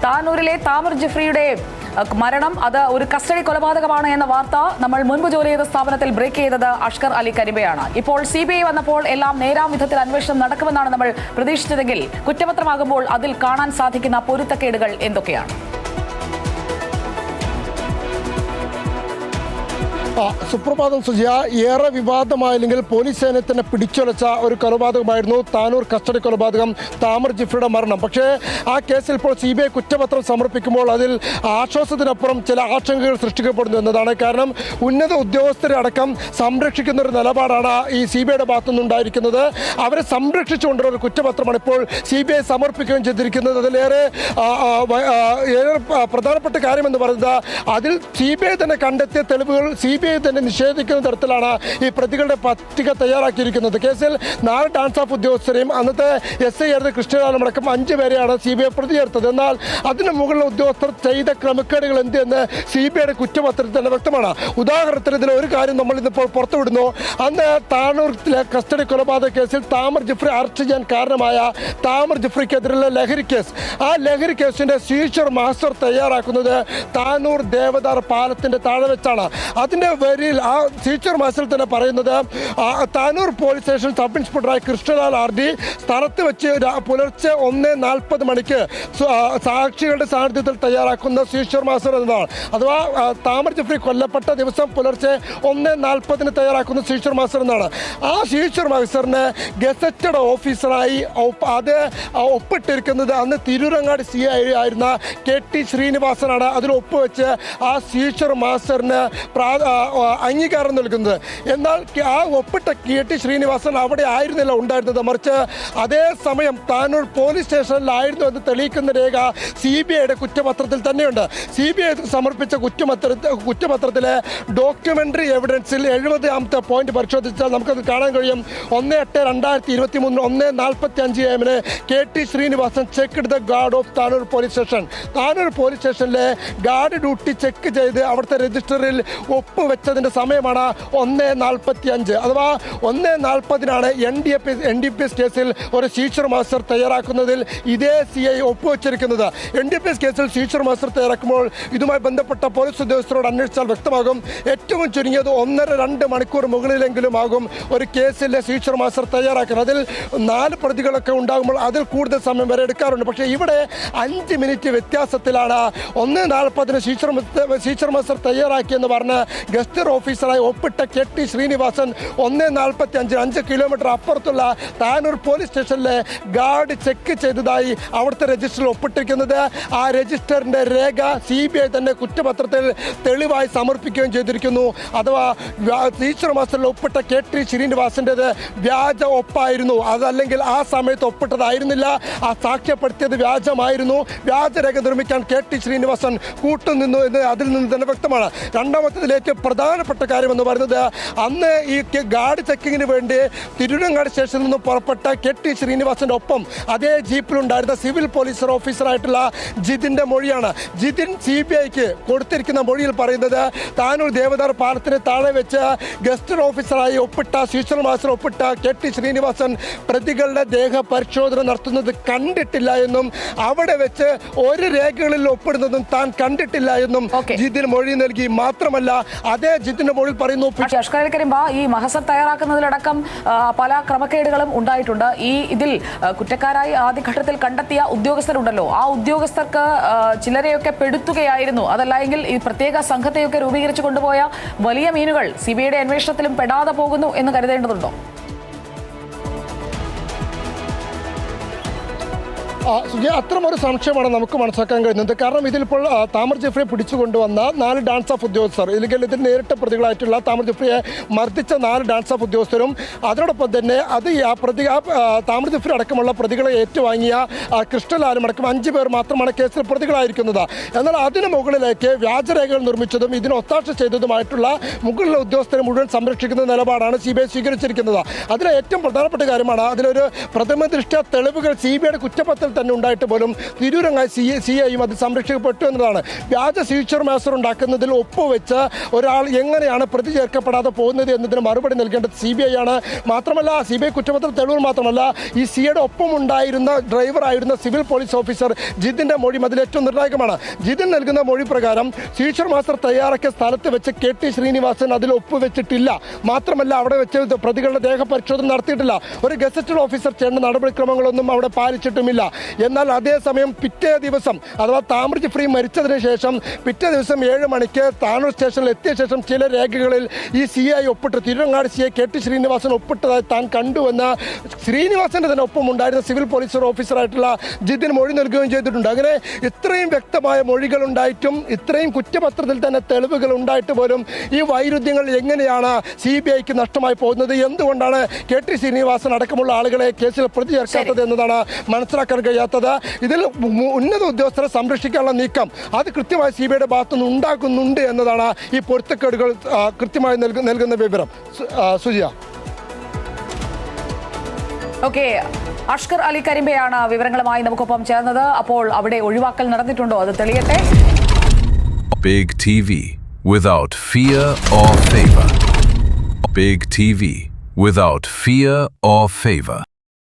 താനൂരിലെ താമർ ജിഫ്രിയുടെ മരണം അത് ഒരു കസ്റ്റഡി കൊലപാതകമാണ് എന്ന വാർത്ത നമ്മൾ മുൻപ് ജോലി ചെയ്ത സ്ഥാപനത്തിൽ ബ്രേക്ക് ചെയ്തത് അഷ്കർ അലി കരിമ്പയാണ്. ഇപ്പോൾ CBI വന്നപ്പോൾ എല്ലാം നേരാം വിധത്തിൽ അന്വേഷണം നടക്കുമെന്നാണ് നമ്മൾ പ്രതീക്ഷിച്ചതെങ്കിൽ കുറ്റപത്രമാകുമ്പോൾ അതിൽ കാണാൻ സാധിക്കുന്ന പൊരുത്തക്കേടുകൾ എന്തൊക്കെയാണ്? സുപ്രഭാതം സുജിയ. ഏറെ വിവാദമായില്ലെങ്കിൽ പോലീസ് സേനയെ തന്നെ പിടിച്ചുലച്ച ഒരു കൊലപാതകമായിരുന്നു താനൂർ കസ്റ്റഡി കൊലപാതകം, താമർ ജിഫ്രിയുടെ മരണം. പക്ഷേ ആ കേസിൽ ഇപ്പോൾ CBI കുറ്റപത്രം സമർപ്പിക്കുമ്പോൾ അതിൽ ആശ്വാസത്തിനപ്പുറം ചില ആശങ്കകൾ സൃഷ്ടിക്കപ്പെടുന്നു എന്നതാണ്. കാരണം ഉന്നത ഉദ്യോഗസ്ഥരെ അടക്കം സംരക്ഷിക്കുന്ന ഒരു നിലപാടാണ് ഈ CBIയുടെ ഭാഗത്തുനിന്നുണ്ടായിരിക്കുന്നത്. അവരെ സംരക്ഷിച്ചുകൊണ്ടുള്ള ഒരു കുറ്റപത്രമാണ് ഇപ്പോൾ CBI സമർപ്പിക്കുകയും ചെയ്തിരിക്കുന്നത്. അതിലേറെ പ്രധാനപ്പെട്ട കാര്യമെന്ന് പറയുന്നത് അതിൽ CBI തന്നെ കണ്ടെത്തിയ തെളിവുകൾ CBI തന്നെ നിഷേധിക്കുന്ന തരത്തിലാണ് ഈ പ്രതികളുടെ പട്ടിക തയ്യാറാക്കിയിരിക്കുന്നത്. കേസിൽ 4 ഡാൻസ് ഓഫ് ഉദ്യോഗസ്ഥരെയും അന്നത്തെ SI ആയിരുന്ന കൃഷ്ണലാലമടക്കം 5 പേരെയാണ് CBI പ്രതി ചേർത്തത്. എന്നാൽ അതിന് മുകളിലെ ഉദ്യോഗസ്ഥർ ചെയ്ത ക്രമക്കേടുകൾ എന്തെന്ന് CBIയുടെ കുറ്റപത്രത്തിൽ തന്നെ വ്യക്തമാണ്. ഉദാഹരണത്തിന് ഇതിൽ ഒരു കാര്യം നമ്മൾ ഇന്നിപ്പോൾ പുറത്തുവിടുന്നു. അന്ന് താനൂരിലെ കസ്റ്റഡി കൊലപാതക കേസിൽ താമർ ജിഫ്രി അറസ്റ്റ് ചെയ്യാൻ കാരണമായ താമർ ജിഫ്രിക്കെതിരെയുള്ള ലഹരി കേസ്, ആ ലഹരി കേസിന്റെ സീച്ചർ മാസ്റ്റർ തയ്യാറാക്കുന്നത് താനൂർ ദേവദാർ പാലത്തിന്റെ താഴെ വെച്ചാണ്. അതിന്റെ വരിയിൽ ആ സീച്ചർ മാസ്റ്റർ തന്നെ പറയുന്നത് താനൂർ പോലീസ് സ്റ്റേഷൻ സബ് ഇൻസ്പെക്ടറായ കൃഷ്ണലാൽ RD സ്ഥലത്ത് വെച്ച് പുലർച്ചെ 1:40 മണിക്ക് സാക്ഷികളുടെ സാന്നിധ്യത്തിൽ തയ്യാറാക്കുന്ന സീച്ചർ മാസ്റ്റർ എന്നതാണ്. അഥവാ താമർ ജിഫ്രി കൊല്ലപ്പെട്ട ദിവസം പുലർച്ചെ 1:40 തയ്യാറാക്കുന്ന സീച്ചർ മാസ്റ്റർ എന്നാണ്. ആ സീച്ചർ മാസ്റ്ററിന് ഗസറ്റഡ് ഓഫീസറായി അത് ഒപ്പിട്ടിരിക്കുന്നത് അന്ന് തിരൂരങ്ങാടി CI ആയിരുന്ന KT ശ്രീനിവാസനാണ്. അതിൽ ഒപ്പുവെച്ച് ആ സീച്ചർ മാസ്റ്ററിന് അംഗീകാരം നൽകുന്നത്. എന്നാൽ ആ ഒപ്പിട്ട KT ശ്രീനിവാസൻ അവിടെ ആയിരുന്നില്ല ഉണ്ടായിരുന്നത്, മറിച്ച് അതേസമയം താനൂർ പോലീസ് സ്റ്റേഷനിലായിരുന്നു എന്ന് തെളിയിക്കുന്ന രേഖ CBIയുടെ കുറ്റപത്രത്തിൽ തന്നെയുണ്ട്. CBI സമർപ്പിച്ച കുറ്റപത്രത്തിലെ ഡോക്യുമെന്ററി എവിഡൻസിൽ 70ാമത്തെ പോയിന്റ് പരിശോധിച്ചാൽ നമുക്കത് കാണാൻ കഴിയും. 1/8/2023 1:45 AM KT Srinivasan check the guard of Tanur police station. Tanur police സ്റ്റേഷനിലെ ഗാർഡ് ഡ്യൂട്ടി ചെക്ക് ചെയ്ത് അവിടുത്തെ രജിസ്റ്ററിൽ ഒപ്പുവെച്ചതിൻ്റെ സമയമാണ് 1:45. അഥവാ 1:40 NDPS കേസിൽ ഒരു സീച്ചർ മാസ്റ്റർ തയ്യാറാക്കുന്നതിൽ ഇതേ CI ഒപ്പുവെച്ചിരിക്കുന്നത്. NDPS കേസിൽ സീച്ചർ മാസ്റ്റർ തയ്യാറാക്കുമ്പോൾ ഇതുമായി ബന്ധപ്പെട്ട പോലീസ് ഉദ്യോഗസ്ഥരോട് അന്വേഷിച്ചാൽ വ്യക്തമാകും. ഏറ്റവും ചുരുങ്ങിയത് 1.5-2 മണിക്കൂർ മുകളിലെങ്കിലും ആകും ഒരു കേസിലെ സീച്ചർ മാസ്റ്റർ തയ്യാറാക്കുന്നത്. അതിൽ 4 പ്രതികളൊക്കെ ഉണ്ടാകുമ്പോൾ അതിൽ കൂടുതൽ സമയം വരെ എടുക്കാറുണ്ട്. പക്ഷേ ഇവിടെ 5 മിനിറ്റ് വ്യത്യാസത്തിലാണ് 1:40 സീച്ചർ മാസ്റ്റർ തയ്യാറാക്കിയെന്ന് പറഞ്ഞ് ഗസ്റ്റർ ഓഫീസറായി ഒപ്പിട്ട KT ശ്രീനിവാസൻ 1:45 5 കിലോമീറ്റർ അപ്പുറത്തുള്ള താനൂർ പോലീസ് സ്റ്റേഷനിലെ ഗാർഡ് ചെക്ക് ചെയ്തതായി അവിടുത്തെ രജിസ്റ്ററിൽ ഒപ്പിട്ടിരിക്കുന്നത്. ആ രജിസ്റ്ററിന്റെ രേഖ CBI തന്നെ കുറ്റപത്രത്തിൽ തെളിവായി സമർപ്പിക്കുകയും ചെയ്തിരിക്കുന്നു. അഥവാ ടീച്ചർ മാസ്റ്ററിൽ ഒപ്പിട്ട KT ശ്രീനിവാസൻ്റെത് വ്യാജ ഒപ്പായിരുന്നു. അതല്ലെങ്കിൽ ആ സമയത്ത് ഒപ്പിട്ടതായിരുന്നില്ല, ആ സാക്ഷ്യപ്പെടുത്തിയത് വ്യാജമായിരുന്നു. വ്യാജരേഖ നിർമ്മിക്കാൻ KT ശ്രീനിവാസൻ കൂട്ടുനിന്നു എന്ന് അതിൽ നിന്ന് തന്നെ വ്യക്തമാണ്. രണ്ടാമത്തേതിൽ ഏറ്റവും പ്രധാനപ്പെട്ട കാര്യമെന്ന് പറയുന്നത് അന്ന് ഈ ഗാർഡ് ചെക്കിങ്ങിന് വേണ്ടി തിരൂരങ്ങാടി സ്റ്റേഷനിൽ നിന്ന് പുറപ്പെട്ട KT ശ്രീനിവാസന്റെ ഒപ്പം അതേ ജീപ്പിലുണ്ടായിരുന്ന സിവിൽ പോലീസ് ഓഫീസറായിട്ടുള്ള ജിതിന്റെ മൊഴിയാണ്. ജിതിൻ CBIക്ക് കൊടുത്തിരിക്കുന്ന മൊഴിയിൽ പറയുന്നത് താനൂർ ദേവദാർ പാലത്തിന് താഴെ വെച്ച് ഗസ്റ്റർ ഓഫീസറായി ഒപ്പിട്ട സീച്ചർ മാസ്റ്റർ ഒപ്പിട്ട KT ശ്രീനിവാസൻ പ്രതികളുടെ ദേഹ പരിശോധന നടത്തുന്നത് കണ്ടിട്ടില്ല എന്നും അവിടെ വെച്ച് ഒരു രേഖകളിൽ ഒപ്പിടുന്നതും താൻ കണ്ടിട്ടില്ല എന്നും ജിതിൻ മൊഴി നൽകി. മാത്രമല്ല അതേ ജിതിന്റെ മൊഴിയിൽ പറയുന്നു അഷ്കർ അലി കരിമ്പ ഈ മഹസർ തയ്യാറാക്കുന്നതിലടക്കം പല ക്രമക്കേടുകളും ഉണ്ടായിട്ടുണ്ട്. ഇതിൽ കുറ്റക്കാരായി ആദ്യഘട്ടത്തിൽ കണ്ടെത്തിയ ഉദ്യോഗസ്ഥരുണ്ടല്ലോ, ആ ഉദ്യോഗസ്ഥർക്ക് ചിലരെയൊക്കെ പെടുത്തുകയായിരുന്നു. അതല്ല എങ്കിൽ ഈ പ്രത്യേക സംഘത്തെയൊക്കെ രൂപീകരിച്ചു കൊണ്ടുപോയ വലിയ മീനുകൾ CBIയുടെ അന്വേഷണത്തിലും പെടാതെ പോകുന്നു എന്ന് കരുതേണ്ടതുണ്ടോ? അത്തരമൊരു സംശയമാണ് നമുക്ക് മനസ്സിലാക്കാൻ കഴിയുന്നത്. കാരണം ഇതിലിപ്പോൾ താമർ ജിഫ്രിയെ പിടിച്ചുകൊണ്ടുവന്ന 4 ഡാൻസ് ഓഫ് ഉദ്യോഗസ്ഥർ, ഇല്ലെങ്കിൽ ഇതിൽ നേരിട്ട് പ്രതികളായിട്ടുള്ള താമർ ജിഫ്രിയെ മർദ്ദിച്ച 4 ഡാൻസ് ഓഫ് ഉദ്യോഗസ്ഥരും അതോടൊപ്പം തന്നെ താമർ ജിഫ്രി അടക്കമുള്ള പ്രതികളെ ഏറ്റുവാങ്ങിയ കൃഷ്ണലാലും അടക്കം 5 പേർ മാത്രമാണ് കേസിൽ പ്രതികളായിരിക്കുന്നത്. എന്നാൽ അതിന് മുകളിലേക്ക് വ്യാജരേഖകൾ നിർമ്മിച്ചതും ഇതിന് ഒത്താശ ചെയ്തതുമായിട്ടുള്ള മുകളിലെ ഉദ്യോഗസ്ഥരെ മുഴുവൻ സംരക്ഷിക്കുന്ന നിലപാടാണ് CBI സ്വീകരിച്ചിരിക്കുന്നത്. അതിലെ ഏറ്റവും പ്രധാനപ്പെട്ട കാര്യമാണ് അതിലൊരു പ്രഥമ ദൃഷ്ട്യാ തെളിവുകൾ CBIയുടെ കുറ്റപത്രത്തിൽ തന്നെ ഉണ്ടായിട്ട് പോലും തിരൂരങ്ങാടി CIയും അത് സംരക്ഷിക്കപ്പെട്ടു എന്നതാണ്. വ്യാജ സിഗ്നേച്ചർ മാസ്റ്റർ ഉണ്ടാക്കുന്നതിൽ ഒപ്പുവെച്ച് ഒരാൾ എങ്ങനെയാണ് പ്രതി ചേർക്കപ്പെടാതെ പോകുന്നത് എന്നതിന് മറുപടി നൽകേണ്ടത് CBI ആണ്. മാത്രമല്ല CBI കുറ്റപത്ര തെളിവ് മാത്രമല്ല, ഈ സിയുടെ ഒപ്പം ഉണ്ടായിരുന്ന ഡ്രൈവറായിരുന്ന സിവിൽ പോലീസ് ഓഫീസർ ജിതിൻ്റെ മൊഴി അതിൽ ഏറ്റവും നിർണായകമാണ്. ജിതിൻ നൽകുന്ന മൊഴി പ്രകാരം സിഗ്നേച്ചർ മാസ്റ്റർ തയ്യാറാക്കിയ സ്ഥലത്ത് വെച്ച് KT ശ്രീനിവാസൻ അതിൽ ഒപ്പുവെച്ചിട്ടില്ല. മാത്രമല്ല അവിടെ വെച്ച് പ്രതികളുടെ ദേഹപരിശോധന നടത്തിയിട്ടില്ല. ഒരു ഗസറ്റഡ് ഓഫീസർ ചെയ്യേണ്ട നടപടിക്രമങ്ങളൊന്നും അവിടെ പാലിച്ചിട്ടുമില്ല. എന്നാൽ അതേസമയം പിറ്റേ ദിവസം അഥവാ താമരജി ഫ്രീ മരിച്ചതിന് ശേഷം പിറ്റേ ദിവസം 7 മണിക്ക് താനൂർ സ്റ്റേഷനിൽ എത്തിയ ശേഷം ചില രേഖകളിൽ ഈ CI ഒപ്പിട്ട് തിരുവങ്ങാടി CI KT ശ്രീനിവാസൻ ഒപ്പിട്ടതായി താൻ കണ്ടുവെന്ന് ശ്രീനിവാസന്റെ തന്നെ ഒപ്പം ഉണ്ടായിരുന്ന സിവിൽ പോലീസ് ഓഫീസറായിട്ടുള്ള ജിതിൻ മൊഴി നൽകുകയും ചെയ്തിട്ടുണ്ട്. അങ്ങനെ ഇത്രയും വ്യക്തമായ മൊഴികൾ ഉണ്ടായിട്ടും ഇത്രയും കുറ്റപത്രത്തിൽ തന്നെ തെളിവുകൾ ഉണ്ടായിട്ട് പോലും ഈ വൈരുദ്ധ്യങ്ങൾ എങ്ങനെയാണ് CBIക്ക് നഷ്ടമായി പോകുന്നത്? എന്തുകൊണ്ടാണ് KT ശ്രീനിവാസൻ അടക്കമുള്ള ആളുകളെ കേസിൽ പ്രതി ചേർക്കാത്തത് എന്നതാണ് മനസ്സിലാക്കാൻ കഴിയാത്തത്. ഇതിൽ ഉന്നത ഉദ്യോഗസ്ഥരെ സംരക്ഷിക്കാനുള്ള നീക്കം അത് കൃത്യമായി CBIയുടെ ഭാഗത്തുനിന്ന് ഉണ്ടാകുന്നുണ്ട് എന്നതാണ് ഈ പൊരുത്തക്കേടുകൾ കൃത്യമായി നൽകുന്ന വിവരം. സുജിയ. ഓക്കെ, അഷ്കർ അലി കരിമ്പയാണ് വിവരങ്ങളുമായി നമുക്കൊപ്പം ചേർന്നത്. അപ്പോൾ അവിടെ ഒഴിവാക്കൽ നടന്നിട്ടുണ്ടോ? അത് തെളിയട്ടെ. Big TV without fear or favor. Big TV without fear or favor.